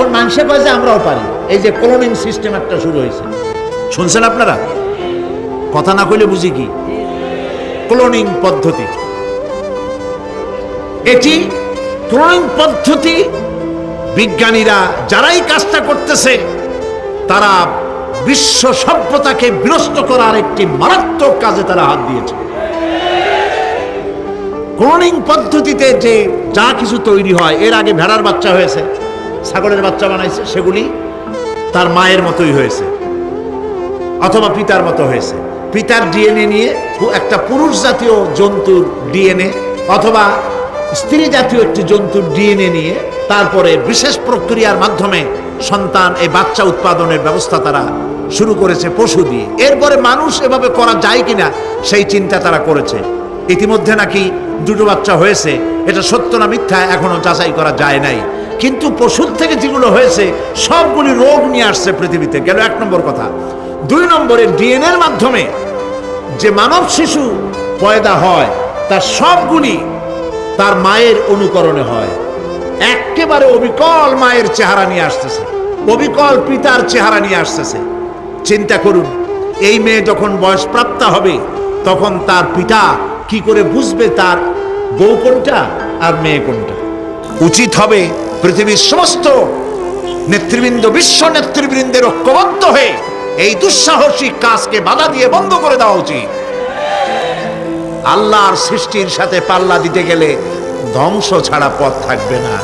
এখন মানুষে কয় যে আমরাও পারি। এই যে ক্লোনিং সিস্টেম একটা শুরু হয়েছে, শুনছেন আপনারা? কথা না কইলে বুঝি কি ক্লোনিং পদ্ধতি। এটি ক্লোনিং পদ্ধতি বিজ্ঞানীরা যারাই কাজটা করতেছে তারা বিশ্ব সভ্যতাকে বিনষ্ট করার একটি মারাত্মক কাজে তারা হাত দিয়েছে। ক্লোনিং পদ্ধতিতে যে যা কিছু তৈরি হয়, এর আগে ভেড়ার বাচ্চা হয়েছে, ছাগলের বাচ্চা বানাইছে, সেগুলি তার মায়ের মতোই হয়েছে অথবা পিতার মতো হয়েছে। পিতার ডিএনএ নিয়ে একটা পুরুষ জাতীয় জন্তুর ডিএনএ অথবা স্ত্রী জাতীয় একটি জন্তুর ডিএনএ নিয়ে তারপরে বিশেষ প্রক্রিয়ার মাধ্যমে সন্তান এই বাচ্চা উৎপাদনের ব্যবস্থা তারা শুরু করেছে পশু দিয়ে। এরপরে মানুষ এভাবে করা যায় কিনা সেই চিন্তা তারা করেছে। ইতিমধ্যে নাকি দুটো বাচ্চা হয়েছে, এটা সত্য না মিথ্যা এখনো যাচাই করা যায় নাই। কিন্তু পশুর থেকে যেগুলো হয়েছে সবগুলি রোগ নিয়ে আসছে পৃথিবীতে, গেল এক নম্বর কথা। দুই নম্বরে ডিএনএর মাধ্যমে যে মানব শিশু পয়দা হয় তার সবগুলি তার মায়ের অনুকরণে হয়, একেবারে অবিকল মায়ের চেহারা নিয়ে আসতেছে, অবিকল পিতার চেহারা নিয়ে আসতেছে। চিন্তা করুন, এই মেয়ে যখন বয়সপ্রাপ্তা হবে তখন তার পিতা কি করে বুঝবে তার বউ কোনটা আর মেয়ে কোনটা? উচিত হবে পৃথিবীর সমস্ত নেতৃবৃন্দ, বিশ্ব নেতৃবৃন্দের ঐক্যবদ্ধ হয়ে এই দুঃসাহসিক কাজকে বাধা দিয়ে বন্ধ করে দেওয়া উচিত। আল্লাহর সৃষ্টির সাথে পাল্লা দিতে গেলে ধ্বংস ছাড়া পথ থাকবে না।